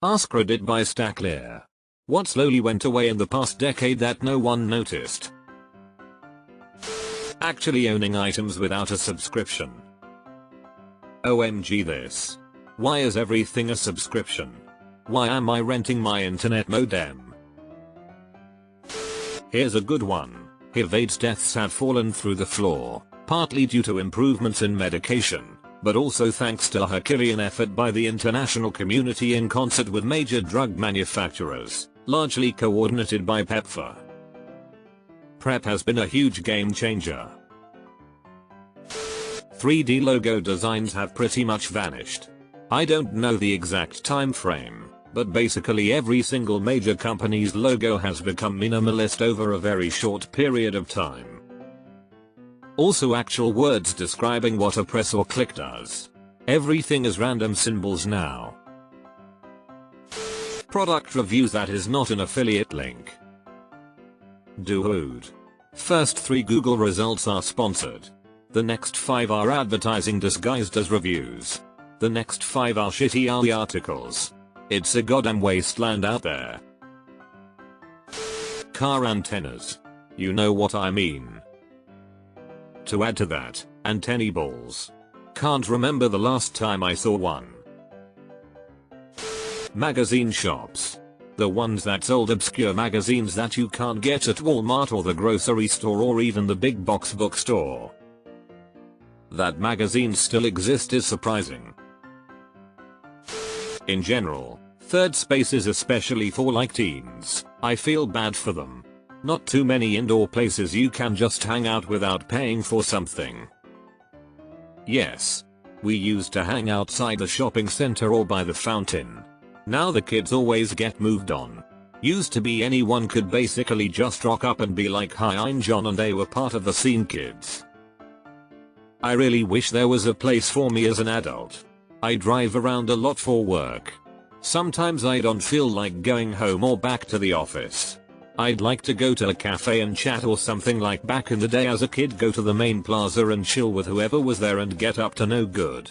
AskReddit by Stacklear. What slowly went away in the past decade that no one noticed? Actually owning items without a subscription. OMG this. Why is everything a subscription? Why am I renting my internet modem? Here's a good one. HIV/AIDS deaths have fallen through the floor, partly due to improvements in medication, but also thanks to a Herculean effort by the international community in concert with major drug manufacturers, largely coordinated by PEPFAR. PrEP has been a huge game changer. 3D logo designs have pretty much vanished. I don't know the exact time frame, but basically every single major company's logo has become minimalist over a very short period of time. Also actual words describing what a press or click does. Everything is random symbols now. Product reviews that is not an affiliate link. Dude. First 3 Google results are sponsored. The next 5 are advertising disguised as reviews. The next 5 are shitty AI articles. It's a goddamn wasteland out there. Car antennas. You know what I mean. To add to that, antennae balls. Can't remember the last time I saw one. Magazine shops. The ones that sold obscure magazines that you can't get at Walmart or the grocery store or even the big box bookstore. That magazines still exist is surprising. In general, third spaces, especially for like teens, I feel bad for them. Not too many indoor places you can just hang out without paying for something. Yes. We used to hang outside the shopping center or by the fountain. Now the kids always get moved on. Used to be anyone could basically just rock up and be like, "Hi, I'm John," and they were part of the scene kids. I really wish there was a place for me as an adult. I drive around a lot for work. Sometimes I don't feel like going home or back to the office. I'd like to go to a cafe and chat or something like back in the day as a kid, go to the main plaza and chill with whoever was there and get up to no good.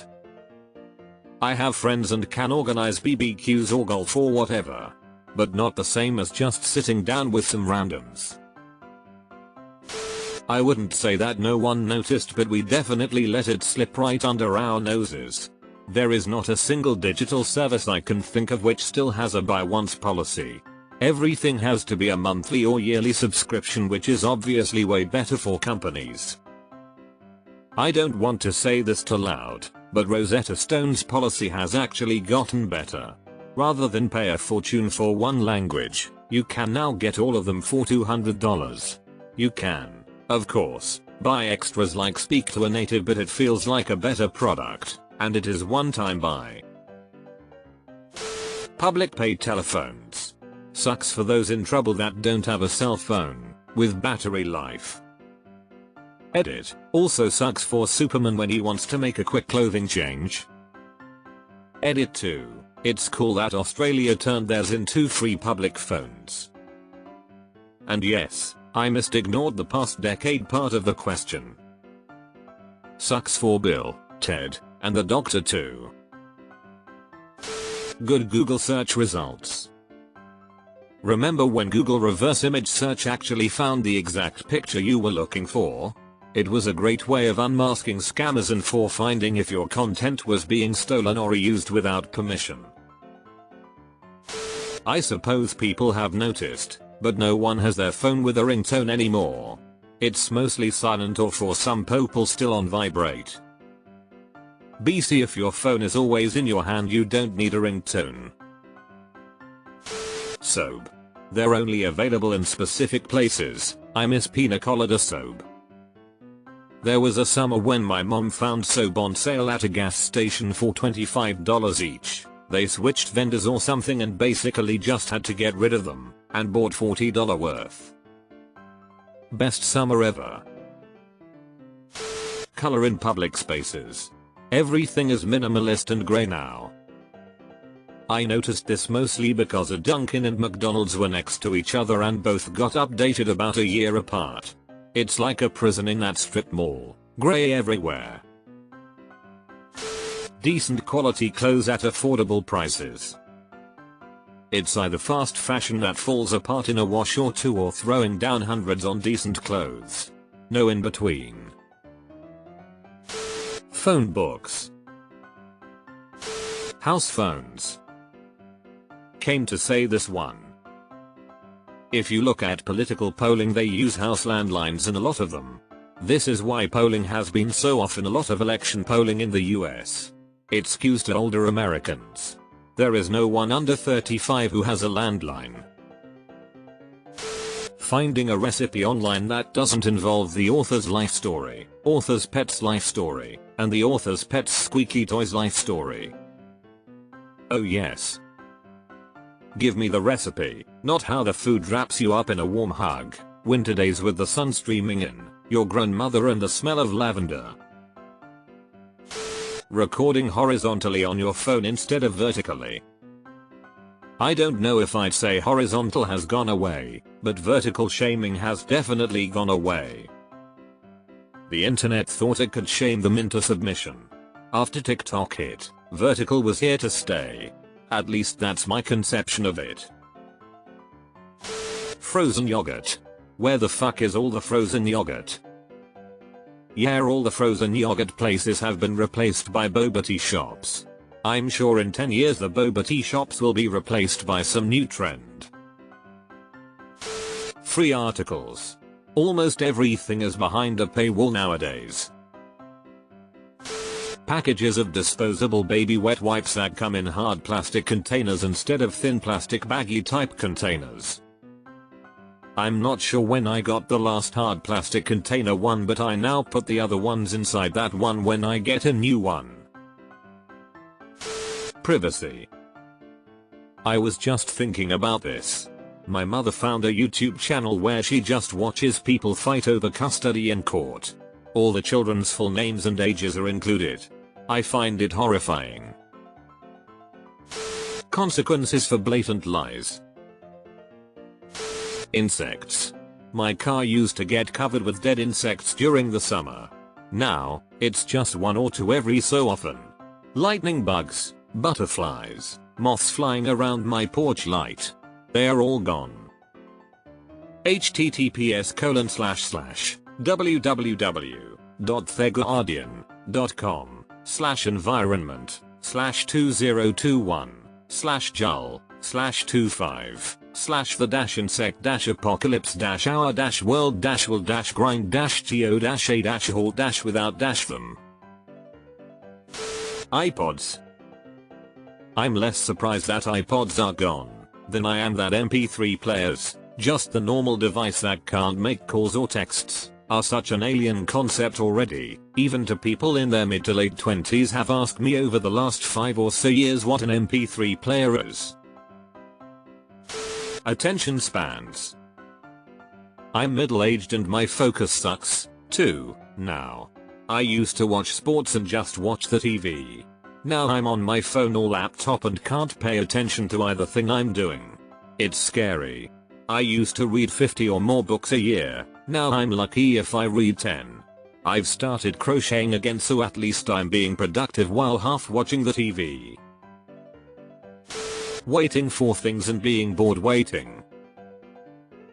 I have friends and can organize BBQs or golf or whatever. But not the same as just sitting down with some randoms. I wouldn't say that no one noticed, but we definitely let it slip right under our noses. There is not a single digital service I can think of which still has a buy once policy. Everything has to be a monthly or yearly subscription, which is obviously way better for companies. I don't want to say this too loud, but Rosetta Stone's policy has actually gotten better. Rather than pay a fortune for one language, you can now get all of them for $200. You can, of course, buy extras like Speak to a Native, but it feels like a better product, and it is one-time buy. Public paid telephones. Sucks for those in trouble that don't have a cell phone with battery life. Edit. Also sucks for Superman when he wants to make a quick clothing change. Edit 2. It's cool that Australia turned theirs into free public phones. And yes, I ignored the past decade part of the question. Sucks for Bill, Ted, and the doctor too. Good Google search results. Remember when Google reverse image search actually found the exact picture you were looking for? It was a great way of unmasking scammers and for finding if your content was being stolen or reused without permission. I suppose people have noticed, but no one has their phone with a ringtone anymore. It's mostly silent or for some people still on vibrate. BC, if your phone is always in your hand, you don't need a ringtone. Soap. They're only available in specific places. I miss pina colada soap. There was a summer when my mom found soap on sale at a gas station for $25 each. They switched vendors or something and basically just had to get rid of them, and bought $40 worth. Best summer ever. Color in public spaces. Everything is minimalist and grey now. I noticed this mostly because a Dunkin' and McDonald's were next to each other and both got updated about a year apart. It's like a prison in that strip mall. Grey everywhere. Decent quality clothes at affordable prices. It's either fast fashion that falls apart in a wash or two, or throwing down hundreds on decent clothes. No in between. Phone books. House phones. Came to say this one. If you look at political polling, they use house landlines in a lot of them. This is why polling has been so off in a lot of election polling in the US. It skews to older Americans. There is no one under 35 who has a landline. Finding a recipe online that doesn't involve the author's life story, author's pet's life story, and the author's pet's squeaky toy's life story. Oh yes. Give me the recipe, not how the food wraps you up in a warm hug, winter days with the sun streaming in, your grown mother and the smell of lavender. Recording horizontally on your phone instead of vertically. I don't know if I'd say horizontal has gone away, but vertical shaming has definitely gone away. The internet thought it could shame them into submission. After TikTok hit, vertical was here to stay. At least that's my conception of it. Frozen yogurt. Where the fuck is all the frozen yogurt? Yeah, all the frozen yogurt places have been replaced by boba tea shops. I'm sure in 10 years the boba tea shops will be replaced by some new trend. Free articles. Almost everything is behind a paywall nowadays. Packages of disposable baby wet wipes that come in hard plastic containers instead of thin plastic baggy type containers. I'm not sure when I got the last hard plastic container one, but I now put the other ones inside that one when I get a new one. Privacy. I was just thinking about this. My mother found a YouTube channel where she just watches people fight over custody in court. All the children's full names and ages are included. I find it horrifying. Consequences for blatant lies. Insects. My car used to get covered with dead insects during the summer. Now, it's just one or two every so often. Lightning bugs, butterflies, moths flying around my porch light. They are all gone. https://www.thego.com/environment/2021/jull/25/the-insect-world-will-dash-without-them. I'm less surprised that iPods are gone than I am that MP3 players, just the normal device that can't make calls or texts, are such an alien concept already. Even to people in their mid to late 20s have asked me over the last 5 or so years what an MP3 player is. Attention spans. I'm middle-aged and my focus sucks, too, now. I used to watch sports and just watch the TV. Now I'm on my phone or laptop and can't pay attention to either thing I'm doing. It's scary. I used to read 50 or more books a year, now I'm lucky if I read 10. I've started crocheting again, so at least I'm being productive while half watching the TV. Waiting for things and being bored waiting.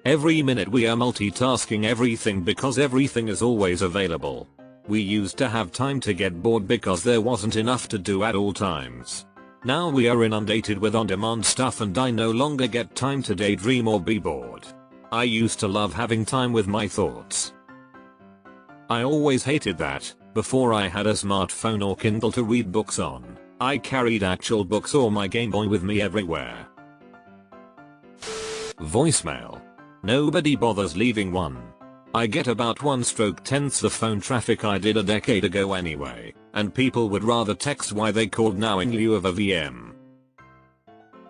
Every minute we are multitasking everything because everything is always available. We used to have time to get bored because there wasn't enough to do at all times. Now we are inundated with on-demand stuff and I no longer get time to daydream or be bored. I used to love having time with my thoughts. I always hated that. Before I had a smartphone or Kindle to read books on, I carried actual books or my Game Boy with me everywhere. Voicemail. Nobody bothers leaving one. I get about 1/10 the phone traffic I did a decade ago anyway, and people would rather text why they called now in lieu of a VM.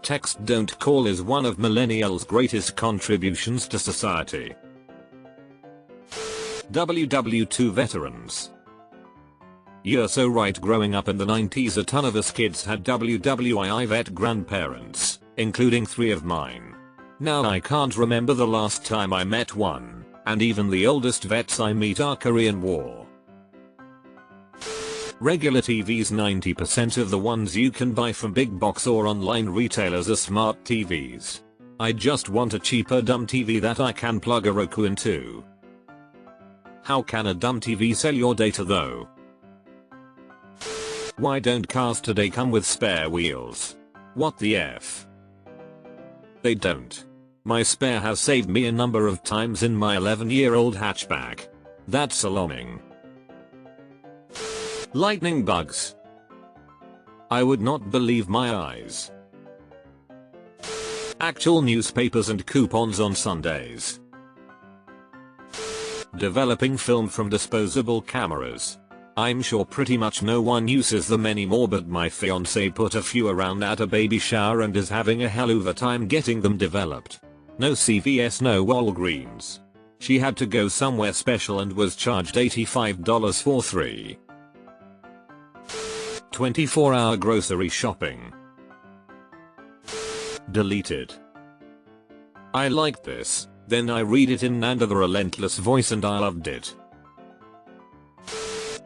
Text don't call is one of millennials' greatest contributions to society. WW2 veterans. You're so right, growing up in the 90s a ton of us kids had WWII vet grandparents, including 3 of mine. Now I can't remember the last time I met one. And even the oldest vets I meet are Korean War. Regular TVs, 90% of the ones you can buy from big box or online retailers are smart TVs. I just want a cheaper dumb TV that I can plug a Roku into. How can a dumb TV sell your data though? Why don't cars today come with spare wheels? What the F? They don't. My spare has saved me a number of times in my 11-year-old hatchback. That's alarming. Lightning bugs. I would not believe my eyes. Actual newspapers and coupons on Sundays. Developing film from disposable cameras. I'm sure pretty much no one uses them anymore, but my fiance put a few around at a baby shower and is having a hell of a time getting them developed. No CVS, no Walgreens. She had to go somewhere special and was charged $85 for 3. 24-hour grocery shopping. Deleted. I liked this, then I read it in Nanda the relentless voice and I loved it.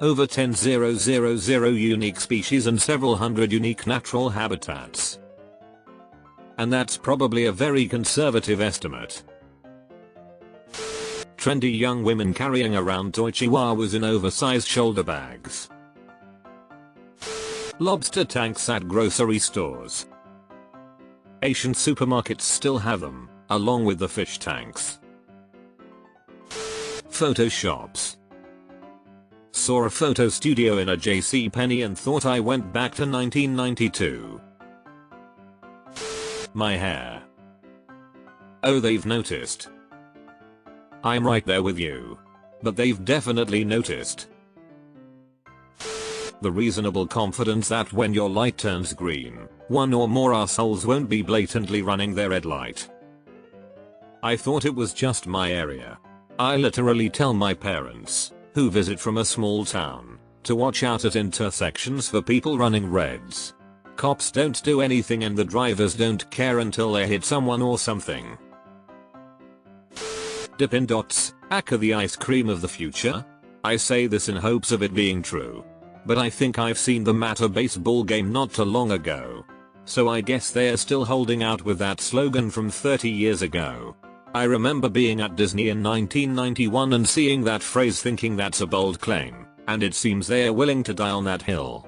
Over 10,000 unique species and several hundred unique natural habitats. And that's probably a very conservative estimate. Trendy young women carrying around toy chihuahuas in oversized shoulder bags. Lobster tanks at grocery stores. Asian supermarkets still have them, along with the fish tanks. Photoshops. Saw a photo studio in a JCPenney and thought I went back to 1992. My hair. Oh, they've noticed. I'm right there with you. But they've definitely noticed. The reasonable confidence that when your light turns green, one or more assholes won't be blatantly running their red light. I thought it was just my area. I literally tell my parents, who visit from a small town, to watch out at intersections for people running reds. Cops don't do anything and the drivers don't care until they hit someone or something. Dippin' Dots, aka the ice cream of the future? I say this in hopes of it being true. But I think I've seen them at a baseball game not too long ago. So I guess they're still holding out with that slogan from 30 years ago. I remember being at Disney in 1991 and seeing that phrase thinking that's a bold claim, and it seems they're willing to die on that hill.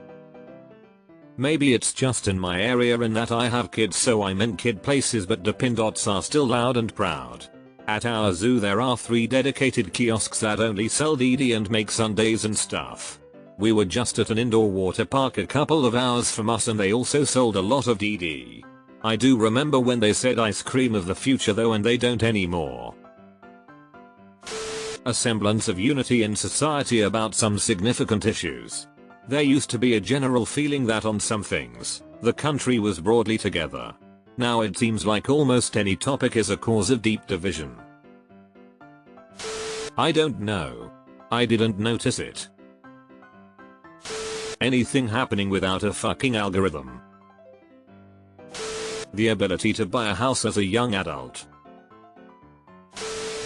Maybe it's just in my area in that I have kids so I'm in kid places, but Dippin' Dots are still loud and proud. At our zoo there are 3 dedicated kiosks that only sell DD and make sundaes and stuff. We were just at an indoor water park a couple of hours from us and they also sold a lot of DD. I do remember when they said ice cream of the future though, and they don't anymore. A semblance of unity in society about some significant issues. There used to be a general feeling that on some things, the country was broadly together. Now it seems like almost any topic is a cause of deep division. I don't know. I didn't notice it. Anything happening without a fucking algorithm. The ability to buy a house as a young adult.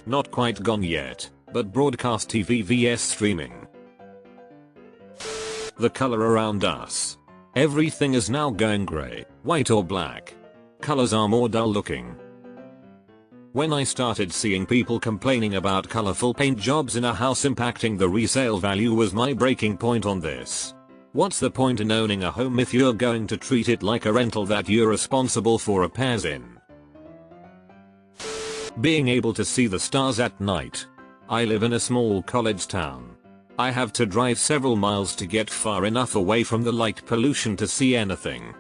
Not quite gone yet, but broadcast TV vs streaming. The color around us. Everything is now going grey, white or black. Colors are more dull looking. When I started seeing people complaining about colorful paint jobs in a house impacting the resale value was my breaking point on this. What's the point in owning a home if you're going to treat it like a rental that you're responsible for repairs in? Being able to see the stars at night. I live in a small college town. I have to drive several miles to get far enough away from the light pollution to see anything.